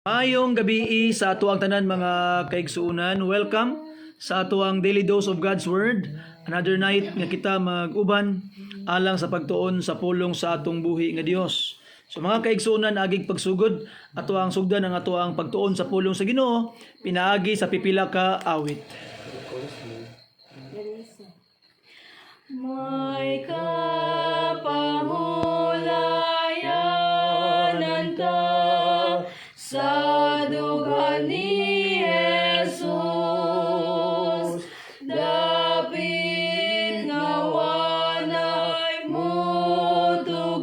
Mayong gabi sa atuang tanan mga kaigsuunan. Welcome sa atuang Daily Dose of God's Word. Another night nga kita mag-uban alang sa pagtuon sa pulong sa atong buhi nga Dios. So mga kaigsuunan, agig pagsugod atuang sugdan ang atuang pagtuon sa pulong sa Ginoo pinaagi sa pipila ka awit. May kapahulayanan ta sa dugan ni Jesus, dapit nga wanay mutugaw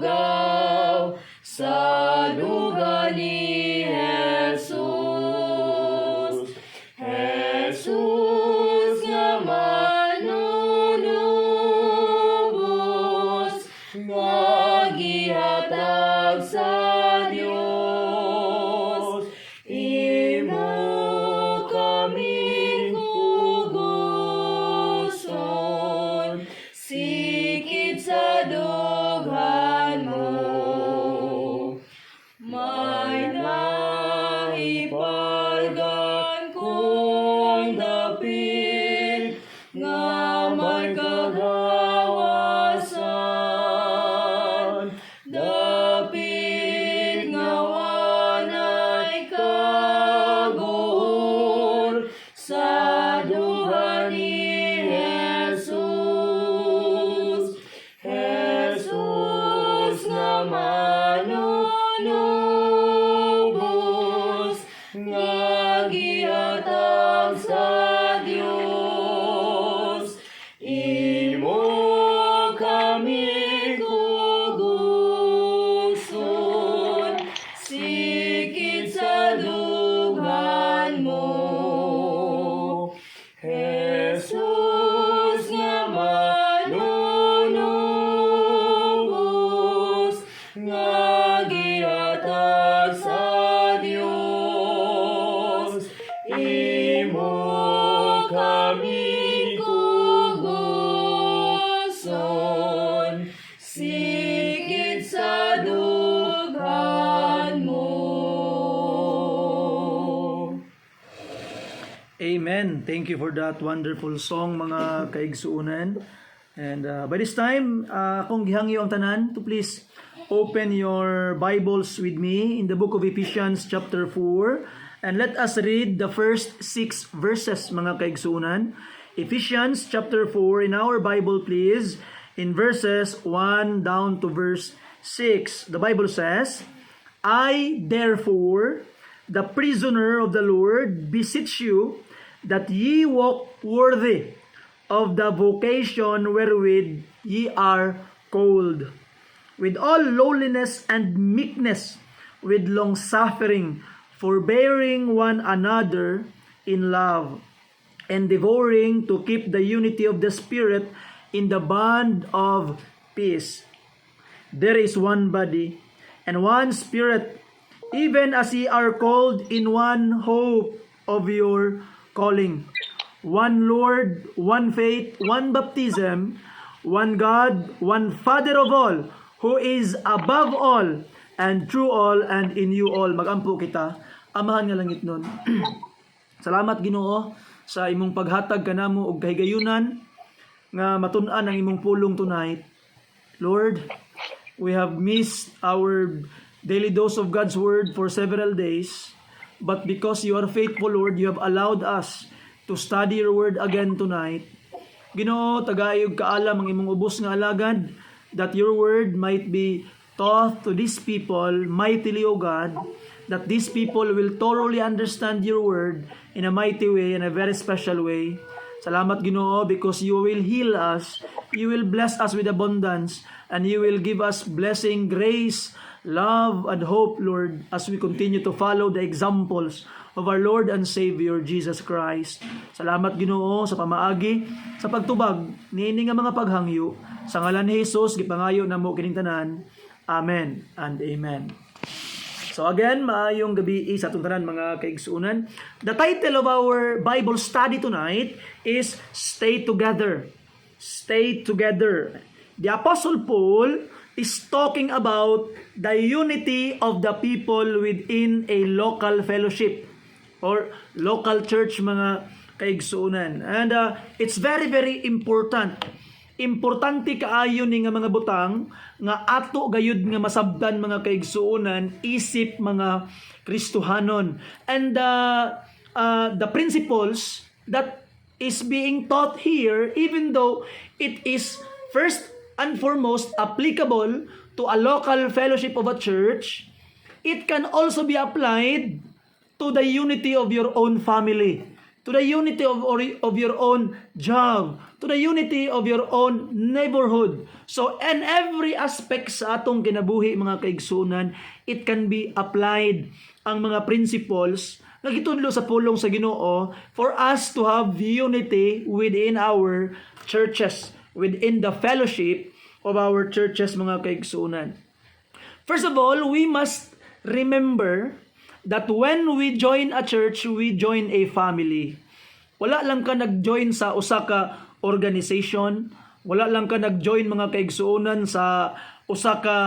sa dugan ni Jesus. Jesus nga manunubos, nga gihatag sa Dios. Imo kami kuguson, sikit sa dughan mo. May naipalgan kong dapit, nga may kagawasan. Dapit nga wanay kagool sa duha ni Jesus. Jesus nga manunubos, nga gihatag sa Dios. Imo kami kuguson, sikit sa dughan mo. Jesus nga manunubos, nga gihatag sa Dios. Imo kami kuguson, sikit sa dughan mo. Amen. Thank you for that wonderful song mga kaigsuunan. And by this time, akong gihangyo ang tanan to please open your Bibles with me in the book of Ephesians chapter 4. And let us read the first 6 verses mga kaigsuunan. Ephesians chapter 4 in our Bible please, in verses 1 down to verse 6. The Bible says, I therefore, the prisoner of the Lord, beseech you that ye walk worthy of the vocation wherewith ye are called, with all lowliness and meekness, with long-suffering, forbearing one another in love, endeavoring to keep the unity of the Spirit in the bond of peace. There is one body and one Spirit, even as ye are called in one hope of your calling. One Lord, one faith, one baptism, one God, one Father of all, who is above all, and through all, and in you all. Magampo kita, Amahan nga langit nun. Salamat Ginoo sa imong paghatag kanamo og kahigayunan nga matun-an ang imong pulong tonight. Lord, we have missed our daily dose of God's Word for several days, but because you are faithful, Lord, you have allowed us to study your Word again tonight. Ginoo, tagayog kaalam ang imong ubos nga alagad, that your Word might be taught to these people mightily, O God, that these people will thoroughly understand your Word in a mighty way, in a very special way. Salamat Ginoo, because you will heal us, you will bless us with abundance, and you will give us blessing, grace, love, and hope, Lord, as we continue to follow the examples of our Lord and Savior, Jesus Christ. Salamat Ginoo sa pamaagi, sa pagtubag, niini nga mga paghangyo, sa ngalan ni Jesus, gipangayo na mo kining tanan. Amen and amen. So again, maayong gabi sa atong tanan mga kaigsuunan. The title of our Bible study tonight is Stay Together. Stay Together. The Apostle Paul is talking about the unity of the people within a local fellowship or local church, mga kaigsuunan. And it's very, very important. Importante kaayo ni nga mga butang nga ato gayud nga masabdan, mga kaigsuunan, isip mga Kristohanon. And the principles that is being taught here, even though it is first and foremost applicable to a local fellowship of a church, it can also be applied to the unity of your own family, to the unity of your own job, to the unity of your own neighborhood. So, in every aspect sa atong kinabuhi, mga kaigsunan, it can be applied ang mga principles na gitudlo sa pulong sa Ginoo for us to have unity within our churches, within the fellowship of our churches, mga kaigsunan. First of all, we must remember that when we join a church, we join a family. Wala lang ka nag-join sa usa ka organization, wala lang ka nag-join, mga kaigsuunan, sa usa ka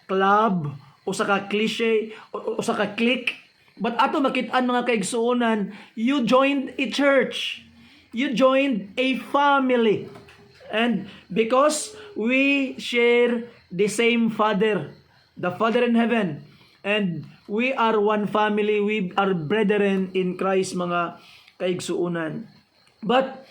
club, usa ka cliche, usa ka clique. But ato makit-an, mga kaigsuunan, you joined a church. You joined a family. And because we share the same Father, the Father in heaven, and we are one family, we are brethren in Christ, mga kaigsuunan. But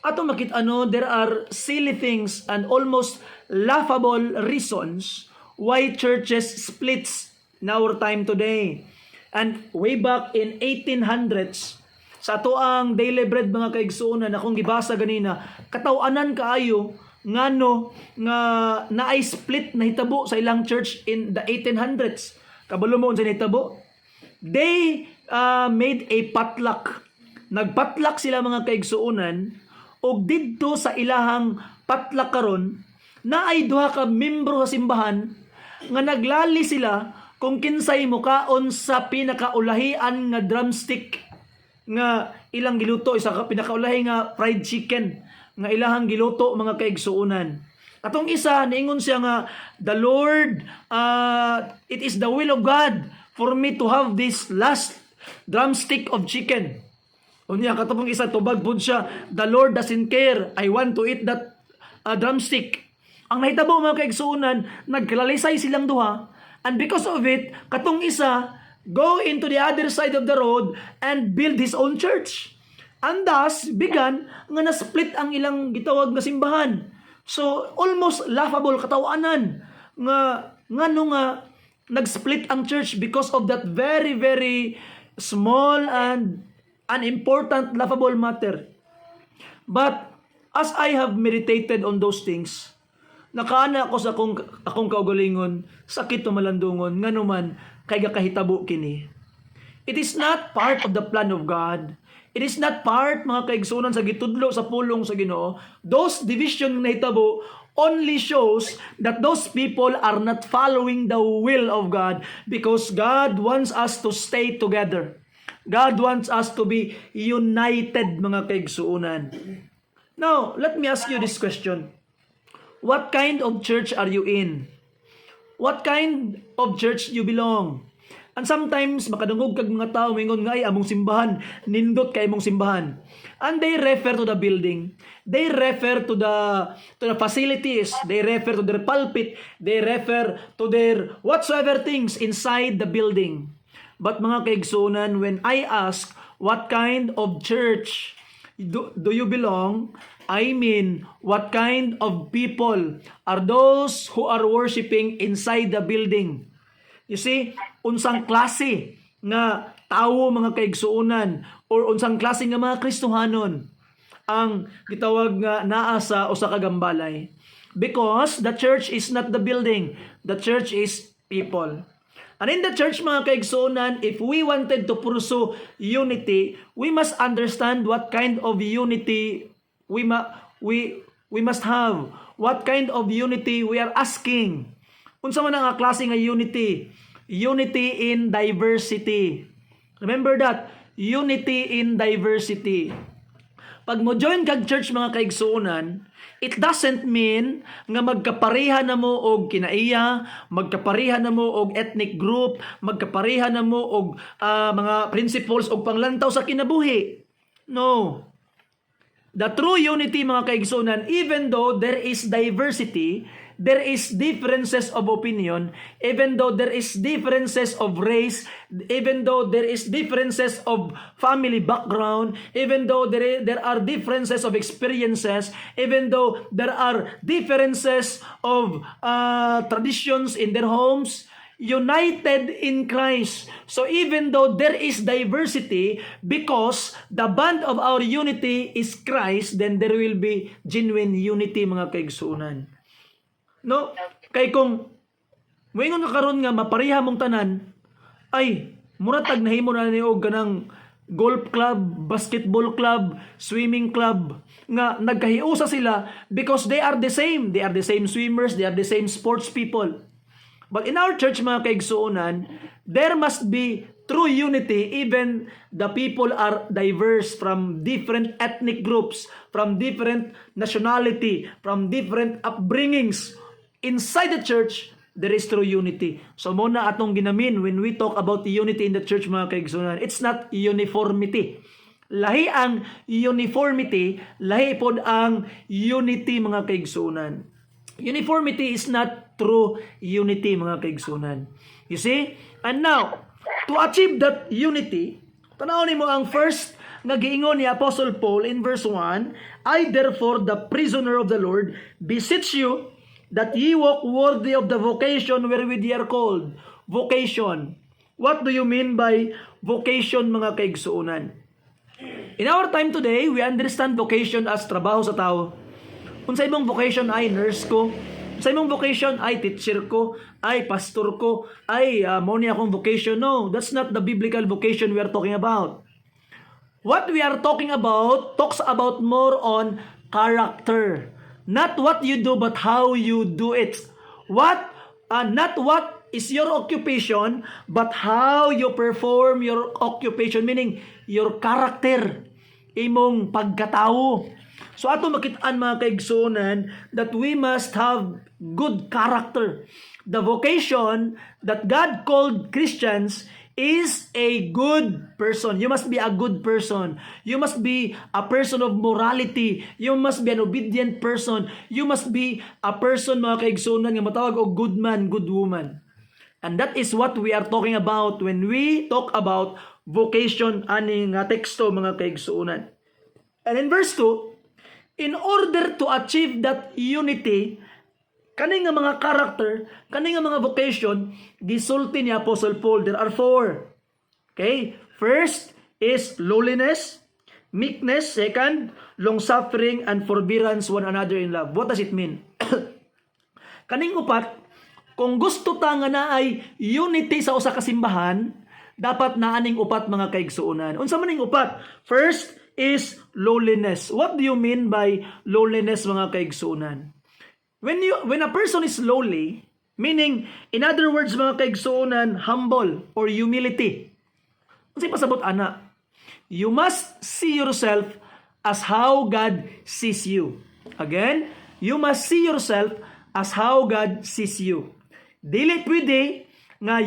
ato makit-ano, there are silly things and almost laughable reasons why churches splits in our time today. And way back in 1800s, sa ato ang Daily Bread, mga kaigsuunan, akong gibasa ganina, katawanan kaayo ngano nga naay split na hitabo sa ilang church in the 1800s. Kabalo mo unsa nahitabo? They made a potluck. Nagpatluck sila, mga kaigsuunan, og didto sa ilahang potluck karon naay duha ka membro sa simbahan nga naglali sila kung kinsay mukaon sa pinakaulahian nga drumstick nga ilang giluto, isa ka pinakaulahi nga fried chicken nga ilahang giluto, mga kaigsuunan. Atong isa niingon siya nga, the Lord, it is the will of God for me to have this last drumstick of chicken. Unya katong isa tubag pud siya, the Lord doesn't care, I want to eat that drumstick. Ang nahitabo, mga kaigsuunan, nagkalalisay silang duha. And because of it, katong isa, go into the other side of the road and build his own church. And thus, began nga na-split ang ilang gitawag nga simbahan. So, almost laughable, katawanan, nga nag-split ang church because of that very, very small and unimportant, laughable matter. But, as I have meditated on those things, nakaana ako sa akong kaugalingon, sakit o malandungon, nga naman, kay gakahitabo kini. It is not part of the plan of God. It is not part, mga kaigsunan, sa gitudlo sa pulong sa Ginoo. Those division na hitabo only shows that those people are not following the will of God, because God wants us to stay together. God wants us to be united, mga kaigsuunan. Now, let me ask you this question. What kind of church are you in? What kind of church you belong? And sometimes, makadungog kag mga tao, mingon nga, ay, among simbahan, nindot kay among simbahan. And they refer to the building. They refer to the facilities. They refer to their pulpit. They refer to their whatsoever things inside the building. But mga kaigsunan, when I ask, what kind of church do you belong? I mean, what kind of people are those who are worshiping inside the building? You see, unsang klase nga tao, mga kaigsuunan, or unsang klase nga mga Kristohanon ang gitawag nga naa sa usa ka gambalay. Because the church is not the building, the church is people. And in the church, mga kaigsuunan, if we wanted to pursue unity, we must understand what kind of unity we must have. What kind of unity we are asking. Unsa man ang klase nga unity? Unity in diversity. Remember that. Unity in diversity. pag mo join kag church mga kaigsuonan, it doesn't mean nga magkapareha na mo og kinaiya, magkapareha na mo og ethnic group, magkapareha na mo og mga principles og panglantaw sa kinabuhi. No. The true unity mga kaigsuonan, even though there is diversity, there is differences of opinion, even though there is differences of race, even though there is differences of family background, even though there are differences of experiences, even though there are differences of traditions in their homes, united in Christ. So even though there is diversity, because the bond of our unity is Christ, then there will be genuine unity mga kaigsuonan. No? Kay kung moingon ka karon nga mapareha mong tanan, ay muratag nahimo na ni og ganang golf club, basketball club, swimming club nga nagkahiusa sila because they are the same. They are the same swimmers, they are the same sports people. But in our church mga kaigsuonan, there must be true unity even the people are diverse from different ethnic groups, from different nationality, from different upbringings. Inside the church, there is true unity. So muna atong ginamin when we talk about the unity in the church mga kaigsuonan, it's not uniformity. Lahi ang uniformity, lahi pod ang unity mga kaigsuonan. Uniformity is not true unity mga kaigsuonan. You see? And now, to achieve that unity, tanawon mo ang first nga giingon ni Apostle Paul in verse 1, I therefore, the prisoner of the Lord, beseech you that ye walk worthy of the vocation wherewith ye are called. Vocation. What do you mean by vocation mga kaigsuonan? In our time today, we understand vocation as trabaho sa tao. Kung sa imong vocation ay nurse ko, sa imong vocation ay teacher ko, ay pastor ko, ay mo niya akong vocation. No, that's not the biblical vocation we are talking about. What we are talking about talks about more on character. Not what you do, but how you do it. Not what is your occupation, but how you perform your occupation, meaning your character, imong pagkatao. So ato makitaan mga kaigsuonan that we must have good character. The vocation that God called Christians is a good person. You must be a good person. You must be a person of morality. You must be an obedient person. You must be a person mga kaigsuonan nga matawag og good man, good woman. And that is what we are talking about when we talk about vocation ani nga teksto mga kaigsuonan. And in verse 2, in order to achieve that unity, kani nga mga character, kani nga mga vocation, gisulti ni Apostle Paul, there are 4. Okay? First is lowliness, meekness. Second, long-suffering and forbearance one another in love. What does it mean? Kaning upat, kung gusto ta nga na ay unity sa usa ka simbahan, dapat naaning upat mga kaigsuonan. Unsa man ning upat? First is lowliness. What do you mean by lowliness mga kaigsuonan? When a person is lowly, meaning in other words mga kaigsuonan, humble or humility. Unsay pasabot ana? You must see yourself as how God sees you. Again, you must see yourself as how God sees you. Dili pwede nga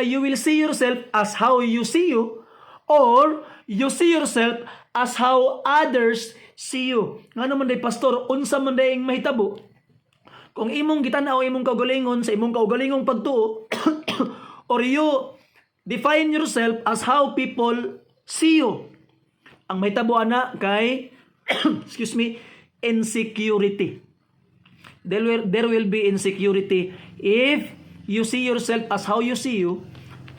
you will see yourself as how you see you, or you see yourself as how others see you. Nga naman day pastor, unsa man day mahitabo? Kung imong gitanaw imong kaugalingon sa imong kaugalingong pagtuo, or you define yourself as how people see you. Ang mahitabo ana kay insecurity. There will be insecurity if you see yourself as how you see you,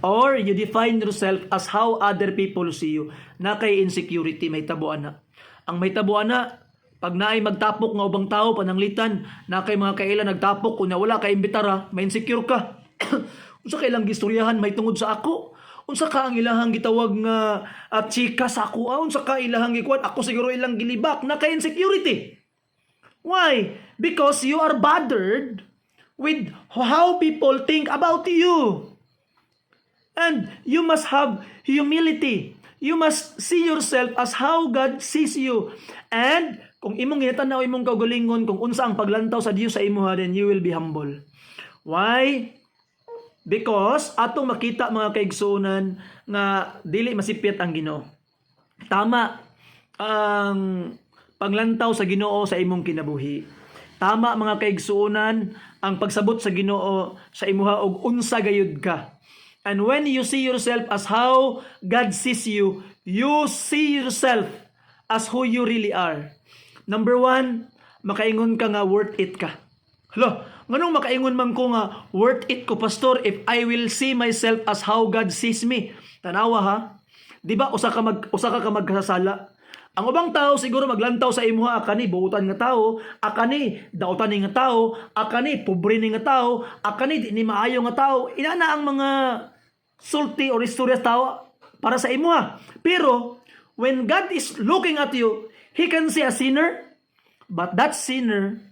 or you define yourself as how other people see you. Na kay insecurity may tabuan na. Ang may tabuan na, pag naay magtapok nga ubang tao pananglitan, na kay mga kailan nagtapok kunya wala kay imbitara, may insecure ka. Unsa kay ilang gistoryahan may tungod sa ako? Unsa ka ang ilahang gitawag nga chika sa ako? Unsa ka ilahang gikuan? Ako siguro ilang gilibak na kay insecurity. Why? Because you are bothered with how people think about you. And you must have humility. You must see yourself as how God sees you. And kung imong ginatanaw imong kaugalingon kung unsa ang paglantaw sa Dios sa imuha, then you will be humble. Why? Because atong makita mga kaigsuonan nga dili masipyat ang Ginoo. Tama ang paglantaw sa Ginoo sa imong kinabuhi. Tama mga kaigsuonan ang pagsabot sa Ginoo sa imuha og unsa gayud ka. And when you see yourself as how God sees you, you see yourself as who you really are. Number 1, makaingon ka nga worth it ka. Hala, nganong makaingon man ko nga worth it ko, pastor, if I will see myself as how God sees me. Tanawa ha? Di ba usa ka magkasala? Ang ubang tao siguro maglantaw sa imuha, akani buutan nga tao, akani dautan ni nga tao, akani pobre ni nga tao, akani di ni maayo nga tao. Inana ang mga sulti or istorya tao para sa imuha. Pero when God is looking at you, He can see a sinner, but that sinner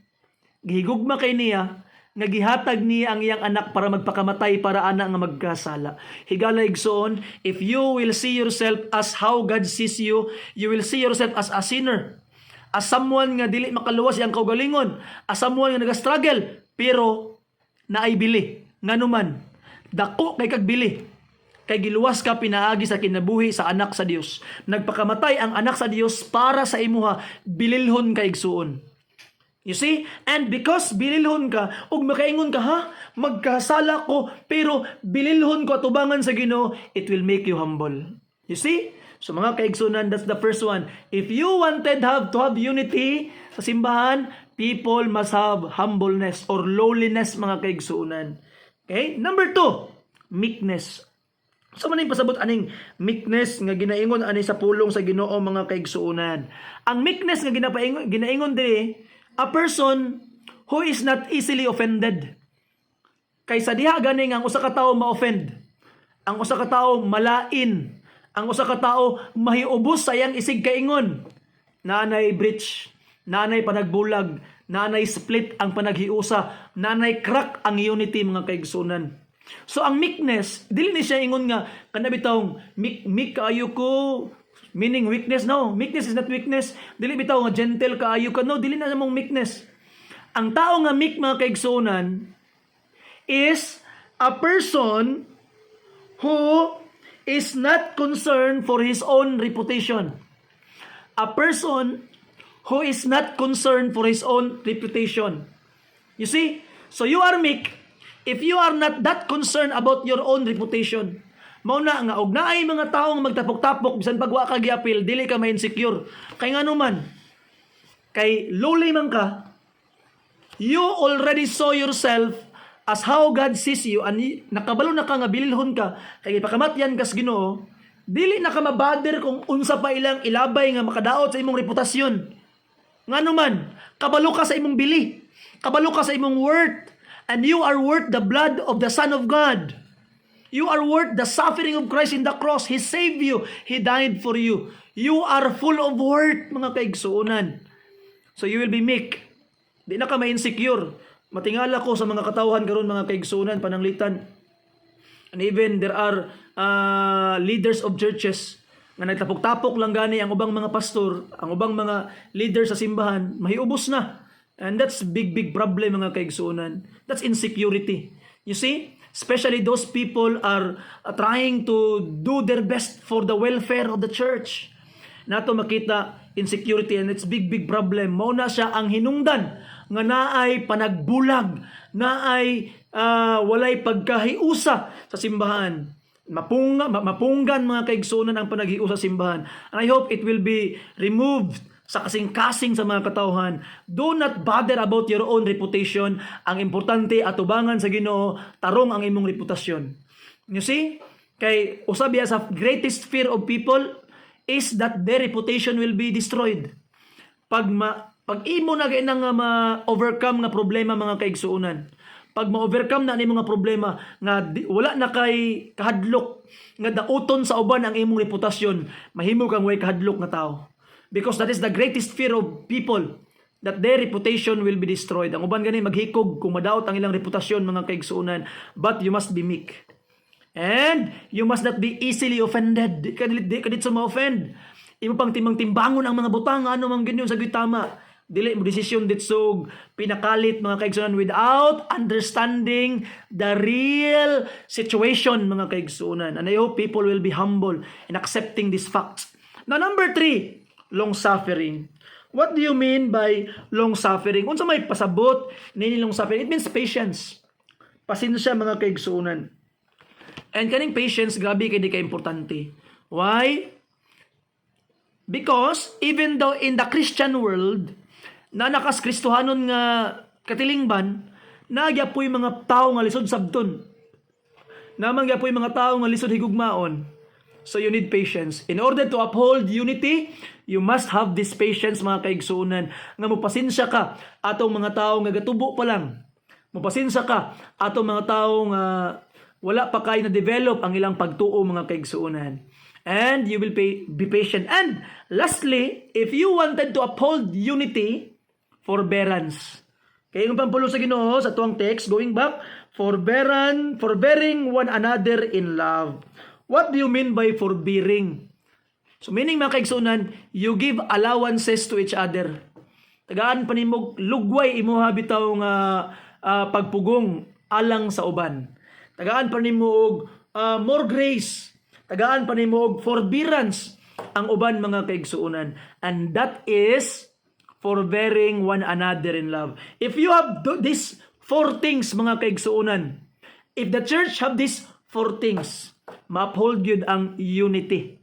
gihigugma kay niya nga gihatag niya ang iyang anak para magpakamatay para ana nga magkasala. Higala igsoon, if you will see yourself as how God sees you, you will see yourself as a sinner, as someone nga dili makaluwas iyang kaugalingon, as someone nga nag-struggle pero naay bili nganuman dako kay kagbili. Kay giluwas ka pinaagi sa kinabuhi sa anak sa Dios. Nagpakamatay ang anak sa Dios para sa imuha, bililhon ka igsuon. You see? And because bililhon ka, ug makaingon ka, ha? Magkasala ko, pero bililhon ko atubangan sa Ginoo, it will make you humble. You see? So mga kaigsunan, that's the first one. If you wanted to have unity sa simbahan, people must have humbleness or lowliness, mga kaigsunan. Okay? Number 2, meekness. So maning pasabot aning meekness nga ginaingon ani sa pulong sa Ginoo, mga kaigsuonan. Ang meekness nga ginaingon diri, a person who is not easily offended. Kaysa diha gani nga ang usa ka tawo ma-offend, ang usa ka tawo malain, ang usa ka tawo mahiubos sa iyang isig kaingon, nanay breach, nanay panagbulag, nanay split ang panaghiusa, nanay crack ang unity, mga kaigsuonan. So ang meekness, dili ni siya ingon nga kana bitawng meek kaayo ko, meaning weakness. No, meekness is not weakness. Dili bitaw nga gentle kaayo ka. No, dili na namong meekness. Ang tao nga meek, mga kaigsuonan, is a person who is not concerned for his own reputation. A person who is not concerned for his own reputation. You see? So you are meek if you are not that concerned about your own reputation. Mao na nga og naay mga tawo nga magtapok-tapok bisan pagwa ka giapil, dili ka ma-insecure. Kay ngano man, kay lowly man ka, you already saw yourself as how God sees you, and nakabalo na ka nga bililhon ka, kay ipakamatyan kas Ginoo, dili na ka mabader kung unsa pa ilang ilabay nga makadaot sa imong reputasyon. Ngano man, kabalo ka sa imong bili, kabalo ka sa imong worth. And you are worth the blood of the Son of God. You are worth the suffering of Christ in the cross. He saved you. He died for you. You are full of worth, mga kaigsuonan. So you will be meek. Di na ka ma-insecure. Matingala ko sa mga katawhan karon, mga kaigsuonan, pananglitan. And even there are leaders of churches nga nagtapok-tapok lang gani ang ubang mga pastor, ang ubang mga leaders sa simbahan, mahiubos na. And that's big problem, mga kaigsuonan. That's insecurity. You see? Especially those people are trying to do their best for the welfare of the church. Nato makita insecurity, and it's big problem. Mao na siya ang hinungdan nga naay panagbulag, naay walay pagkahiusa sa simbahan. Mapunggan, mga kaigsuonan, ang panaghiusa sa simbahan. And I hope it will be removed sa kasing-kasing sa mga katawhan. Do not bother about your own reputation. Ang importante, atubangan sa Ginoo, tarong ang imong reputasyon. You see? Kay usabi sa greatest fear of people is that their reputation will be destroyed. Pag imo na kay nang ma-overcome nga problema, mga kaigsuonan. Pag ma-overcome na ni mga problema nga wala na kay kahadlok nga dauton sa uban ang imong reputasyon, mahimo kang way kahadlok nga tao. Because that is the greatest fear of people, that their reputation will be destroyed. Ang uban gani maghikog kung madaot ang ilang reputasyon, mga kaigsuonan. But you must be meek. And you must not be easily offended. Di ka dito ma-offend. Imo pang timbangon ang mga butang, ano mang ganyan sa tama. Dili mo desisyon ditsog pinakalit mga kaigsunan without understanding the real situation mga kaigsunan. And I hope people will be humble in accepting these facts. Now, number 3, long suffering. What do you mean by long suffering? Unsa may pasabot nini long suffering? It means patience. Pasensya mga kaigsunan. And kaning patience, grabe kay di ka importante. Why? Because even though in the Christian world, na nakas Kristohanon nga katilingban, nagyapoy mga tao nga lisod sabton. Namangyapoy mga tao nga lisod higugmaon. So you need patience. In order to uphold unity, you must have this patience mga kaigsunan. Nga mupasensya ka atong mga tao nga gatubo pa lang. Mupasensya ka atong mga tao nga wala pa kay na-develop ang ilang pagtuo mga kaigsuunan. And you will be patient. And lastly, if you wanted to uphold unity, forbearance. Kaya yung pampulo sa Ginoo sa tuwang text, going back, forbearing one another in love. What do you mean by forbearing? So meaning mga kaigsuunan, you give allowances to each other. Tagaan pa nimog lugway imuha bitaw nga pagpugong alang sa uban. Tagaan pa nimo og more grace. Tagaan pa nimo og forbearance ang uban mga kaigsuunan. And that is forbearing one another in love. If you have these 4 things mga kaigsuunan, if the church have these 4 things, ma-uphold yun ang unity.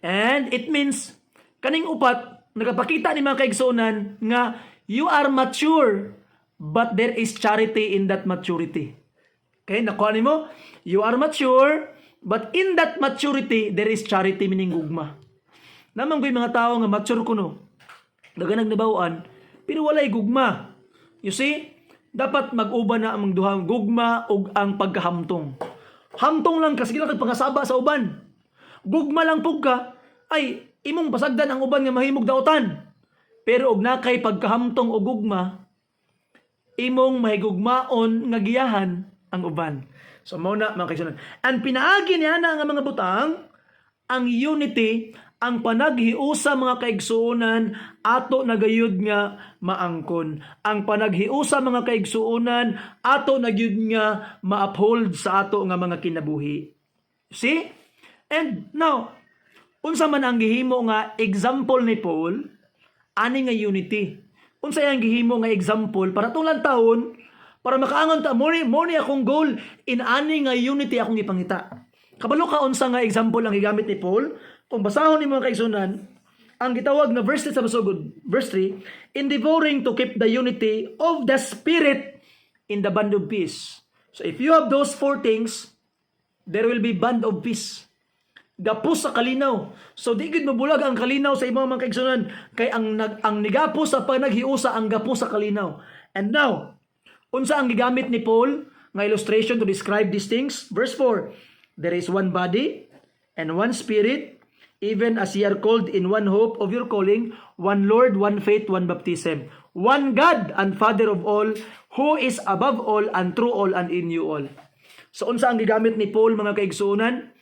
And it means kaning upat nagapakita ni mga kaigsuunan nga you are mature but there is charity in that maturity. Okay, nakuha nimo, you are mature, but in that maturity, there is charity, meaning gugma. Namang ko'y mga tao nga mature kuno, daganag nabawaan, pero walay gugma. You see, dapat mag-uba na ang duhang gugma o ang pagkahamtong. Hamtong lang kasi lang pagkasaba sa uban. Gugma lang pug ka, ay imong pasagdan ang uban nga mahimog daotan. Pero og nakay pagkahamtong o gugma, imong mahigugmaon nga giyahan ang uban. So mao na mga kaigsunan. And pinaagi niya na nga mga butang ang unity, ang panaghiusa mga kaigsuunan ato nagayud nga maangkon. Ang panaghiusa mga kaigsuunan ato nagyud nga ma-uphold sa ato nga mga kinabuhi. See? And now, unsa man ang gihimo nga example ni Paul ani nga unity? Unsa ang gihimo nga example para tulang taon para makaangon ta mo ni akong goal in ani nga unity akong ipangita. Kabalo ka unsa nga example ang gigamit ni Paul? Kung basahon ni mga kaigsunan, ang gitawag na verse 3 sa basugod, verse 3, endeavoring to keep the unity of the Spirit in the bond of peace. So if you have those 4 things, there will be bond of peace. Gapos sa kalinaw. So di gid mabulag ang kalinaw sa imong mga kaigsunan kay ang nigapos sa panaghiusa ang gapos sa kalinaw. And now, unsa ang gigamit ni Paul nga illustration to describe these things? Verse 4, there is one body and one spirit, even as ye are called in one hope of your calling, one Lord, one faith, one baptism, one God and Father of all, who is above all and through all and in you all. So unsa ang gigamit ni Paul mga kaigsuunan?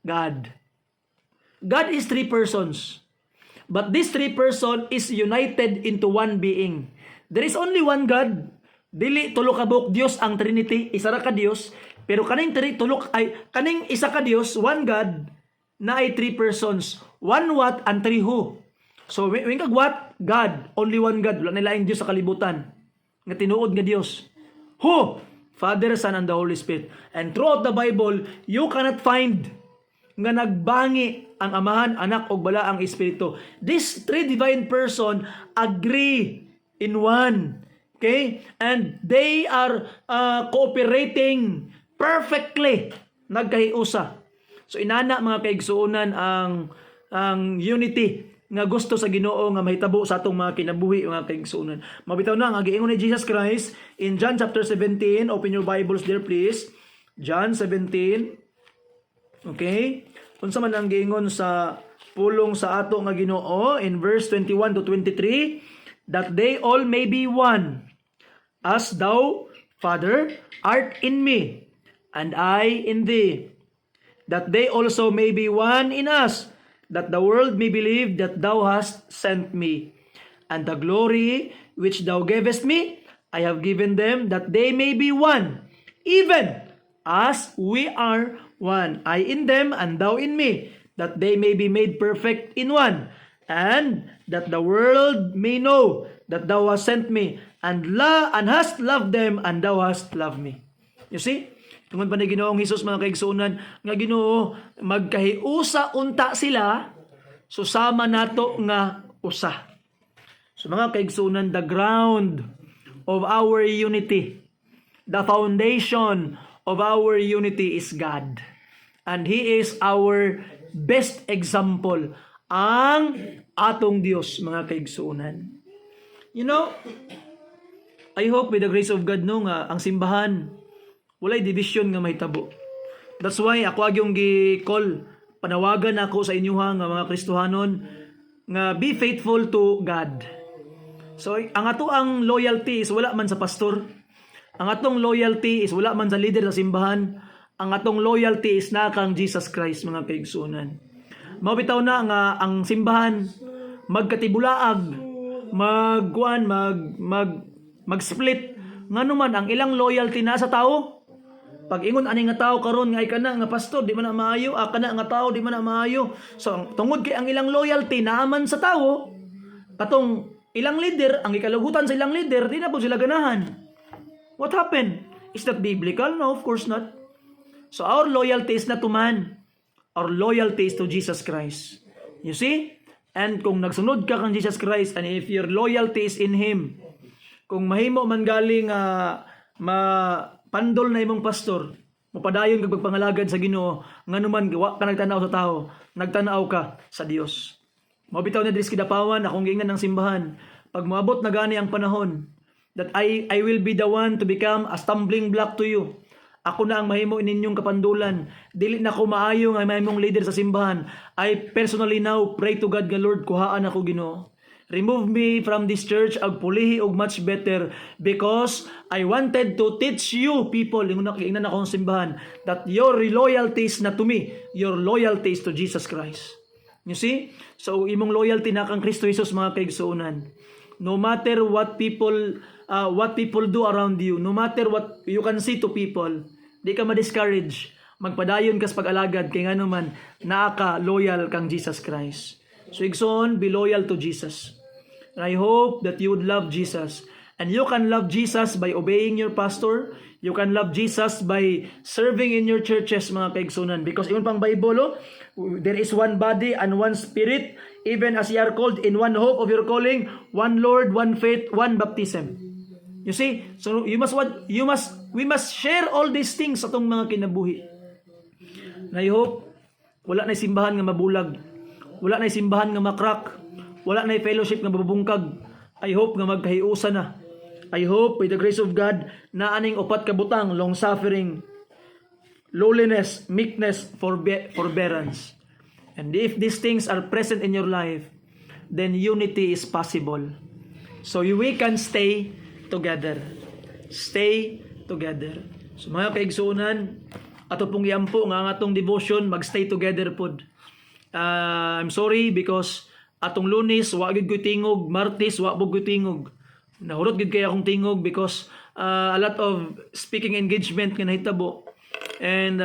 God. God is 3 persons. But this 3 person is united into one being. There is only one God. Dili tulo ka buok Dios ang Trinity, isa ra ka Dios, pero kaning kaning isa ka Dios, one God, na ay 3 persons, one what and 3 who. So when kag what? God, only one God, wala na laing Dios sa kalibutan nga tinuod nga Dios. Who? Father, Son, and the Holy Spirit. And throughout the Bible, you cannot find nga nagbangi ang Amahan, Anak, o bala ang Espiritu. These 3 divine person agree in one. Okay? And they are cooperating perfectly. Nagkahiusa. So inana mga kaigsuunan ang unity nga gusto sa Ginoo nga mahitabo sa atong mga kinabuhi mga kaigsuunan. Mabitaw na ang giingon ni Jesus Christ in John chapter 17. Open your Bibles there please. John 17. Okay? Unsa man ang giingon sa pulong sa ato nga Ginoo in verse 21 to 23, that they all may be one, as thou, Father, art in me, and I in thee, that they also may be one in us, that the world may believe that thou hast sent me. And the glory which thou gavest me, I have given them, that they may be one, even as we are one, I in them and thou in me, that they may be made perfect in one, and that the world may know that thou hast sent me, and hast loved them, and thou hast loved me. You see? Tungod pa ni Ginoong Hesus, mga kaigsunan, nga Ginoo, magkahiusa unta sila, susama nato nga usa. So mga kaigsunan, the ground of our unity, the foundation of our unity is God. And He is our best example, ang atong Dios, mga kaigsunan. You know, I hope with the grace of God no nga ang simbahan walay division nga mahitabo. That's why ako agyong gi-call, panawagan ako sa inyuha nga mga Kristohanon nga be faithful to God. So ang ato ang loyalty is wala man sa pastor. Ang atong loyalty is wala man sa leader sa simbahan. Ang atong loyalty is na kang Jesus Christ, mga kaigsunan. Mabitaw na nga ang simbahan magkatibulaag, mag-split. Ngano man ang ilang loyalty na sa tao. Pag ingon ani nga tao karon nga ay kana nga pastor di man na maayo, kana nga tao di man na maayo. So tungod kay ang ilang loyalty naaman sa tao, katong ilang leader, ang ikalugutan sa ilang leader, di na po sila ganahan. What happened? Is that biblical? No, of course not. So our loyalty is not to man. Our loyalty is to Jesus Christ. You see? And kung nagsunod ka kang Jesus Christ, and if your loyalty is in Him, kung mahimo man galing pandol na imong pastor, mapadayon kag pagpangalagad sa Ginoo, nganuman wa ka nagtanaw sa tao, nagtanaw ka sa Dios. Mabitaw na diri kidapawan akong giingnan ng simbahan, pag moabot na gani ang panahon that I will be the one to become a stumbling block to you. Ako na ang mahimo ninyong kapandulan. Dili na ko maayo nga mahimong leader sa simbahan. I personally now pray to God nga Lord, kuhaan ako Ginoo. Remove me from this church ag pulihi og much better, because I wanted to teach you people, ingnan akong simbahan, that your loyalty is not to me, your loyalty is to Jesus Christ. You see? So imong loyalty na kang Kristo Jesus, mga kaigsuonan. No matter what people do around you, no matter what you can see to people, di ka ma-discourage. Magpadayon ka sa pag-alagad kay ngano man naa ka loyal kang Jesus Christ. So igsoon, be loyal to Jesus. And I hope that you would love Jesus. And you can love Jesus by obeying your pastor. You can love Jesus by serving in your churches, mga kaigsunan. Because yun pang Bible, there is one body and one spirit, even as ye are called in one hope of your calling, one Lord, one faith, one baptism. You see? So we must share all these things sa itong mga kinabuhi. And I hope wala na simbahan nga mabulag. Wala na simbahan nga makrak. Wala na fellowship nga mabubungkag. I hope nga magkahiusa na. I hope with the grace of God na aning upat ka butang, long suffering, lowliness, meekness, forbearance. And if these things are present in your life, then unity is possible. So we can stay together. Stay together. So mga kaigsunan, ato pong iampo nga atong devotion, magstay together pod. I'm sorry because atong Lunes wa gid ko tingog, Martes wa pud ko tingog. Nahurot gid kay akong tingog because a lot of speaking engagement nga nahitabo. And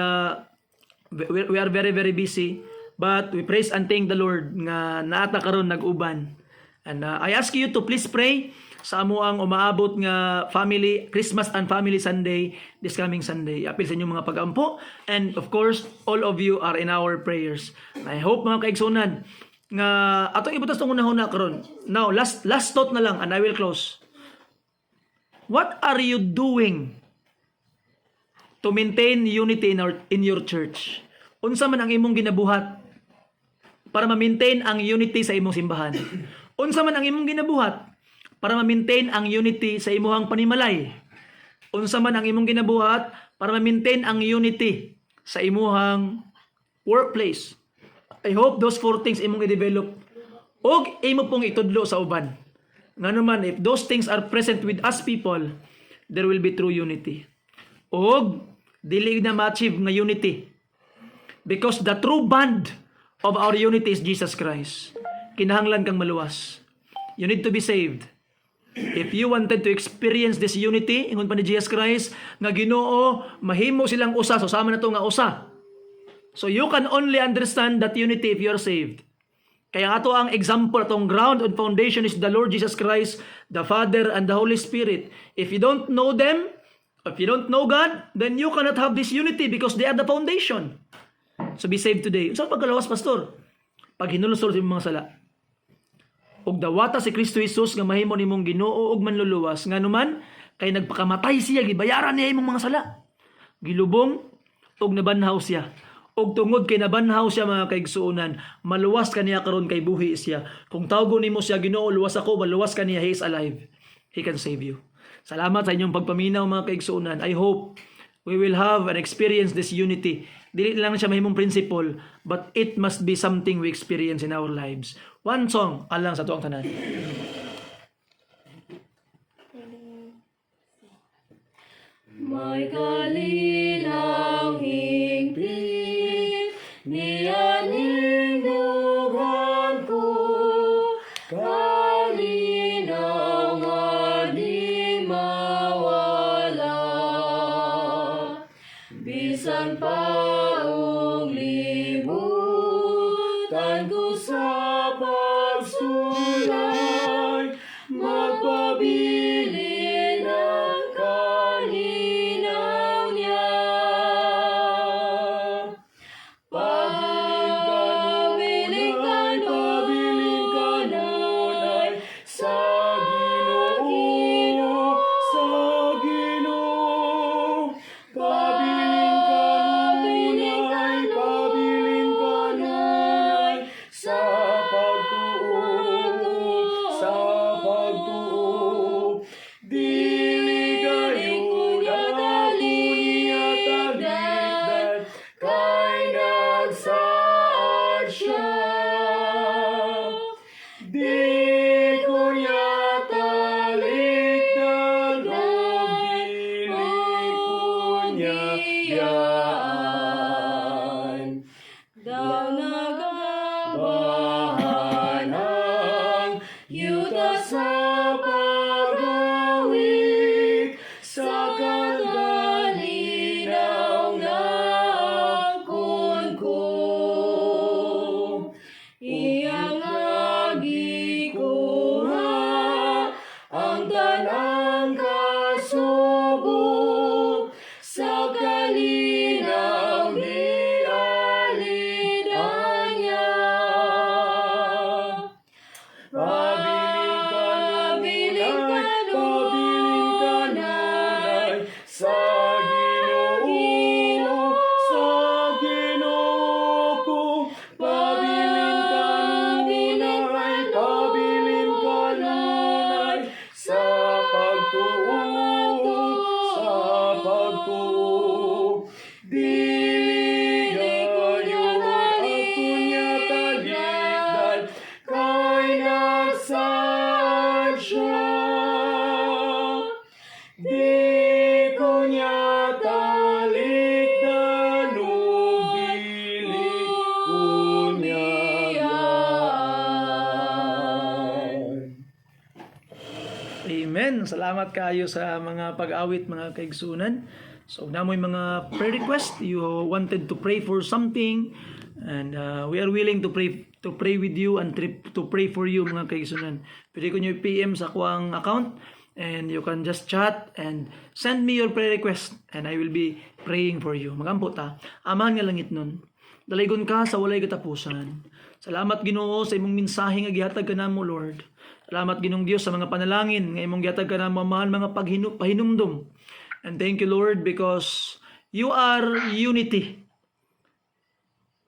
we are very very busy, but we praise and thank the Lord nga naata karon nag-uban. And I ask you to please pray sa amo ang umaabot nga family Christmas and Family Sunday this coming Sunday. Apil sa inyong mga pag-ampo, and of course all of you are in our prayers. I hope mga kaigsunan nga atong ibutas tong unahon na karon. Now last thought na lang and I will close. What are you doing to maintain unity in your church? Unsa man ang imong ginabuhat para ma-maintain ang unity sa imong simbahan? Unsa man ang imong ginabuhat para ma-maintain ang unity sa imuhang panimalay? Unsa man ang imong ginabuhat para ma-maintain ang unity sa imuhang workplace? I hope those 4 things imong i-develop og imo pong itudlo sa uban. Ngano man, if those things are present with us people, there will be true unity. Og dili na ma-achieve nga unity Because the true bond of our unity is Jesus Christ. Kinahanglan kang maluwas. You need to be saved. If you wanted to experience this unity, ingon pa ni Jesus Christ, nga Ginoo, mahimo silang usa, so sama na to nga usa. So you can only understand that unity if you are saved. Kaya ato ang example, atong ground and foundation is the Lord Jesus Christ, the Father, and the Holy Spirit. If you don't know them, if you don't know God, then you cannot have this unity because they are the foundation. So be saved today. Saan pagkalawas, Pastor? Pag hinulusor sa mga sala. Og dawata si Kristo Jesus nga mahimo nimong Ginoo og manluluwas nganuman kay nagpakamatay siya, gibayaran niya imong mga sala. Gilubong og nabanhaw siya. Og tungod kay nabanhaw siya mga kaigsuonan, maluwas kaniya karon kay buhi siya. Kung tawgon nimo siya, Ginoo, luwas ako, maluwas kaniya, he is alive. He can save you. Salamat sa inyong pagpaminaw mga kaigsuonan. I hope we will have and experience this unity. Dili lang siya mahimong principle, but it must be something we experience in our lives. One song, alang sa tuang tanan. May kalinaw hingpit, niyaning dugan ko, kalinaw nga di mawala. Bisan pa og libutan ko sa pagsulay, magpabili ng kalinaw niya. Pabiling kanunay sa Ginoo, sa Ginoo. Pabiling kanunay sa pagtuo. Dili gayon ako niya talikdan, kay nagsaad siya. Di ko niya talikdan, o dili ko niya yan. Nagabahan ang yuta sa pagawid, sa kagalinaw na akon ko. Iyang agikuha ang tanang kasubok, sa kalinaw di alidan niya. Pabiling kanunay sa Ginoo, sa Ginoo ko. Pabiling kanunay sa pagtuo, sa pagtuo. Dili gayon ako niya talikdan, kay nagsaad siya. Di ko niya talikdan, o dili ko niya yan. Amen. Salamat kayo sa mga pag-awit, mga kaigsunan. So, namoy mga prayer request. You wanted to pray for something, and we are willing to pray with you and to pray for you, mga kaigsunan. Pwede ko nyo PM sa akong account, and you can just chat and send me your prayer request, and I will be praying for you. Magampot ha. Amahan nga langit nun. Dalaygon ka sa walay katapusan. Salamat Ginoo sa imong mensahe nga gihatag kanamo, Lord. Salamat Ginoong Dios sa mga panalangin nga imong gihatag kanamo, mahal mga pahinumdom. And thank you, Lord, because you are unity.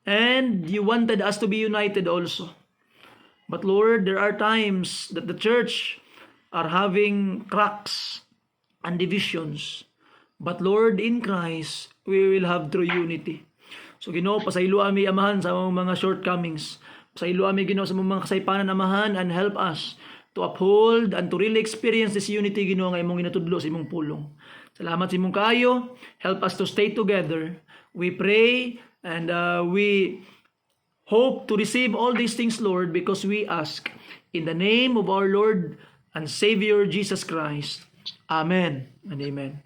And you wanted us to be united also. But Lord, there are times that the church are having cracks and divisions. But Lord, in Christ, we will have true unity. So Ginoo, pasaylo ami amahan sa among mga shortcomings. Pasaylo ami Ginoo sa among mga kasaypanan amahan, and help us to uphold and to really experience this unity Ginoo nga imong ginatudlo sa imong pulong. Salamat sa imong kaayo. Help us to stay together. We pray And we hope to receive all these things, Lord, because we ask in the name of our Lord and Savior Jesus Christ. Amen and amen.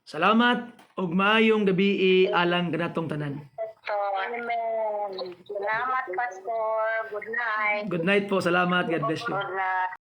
Salamat ug maayong gabi alang ganatong tanan. Amen. Salamat, Pastor. Good night. Good night po. Salamat. God bless you. Good night.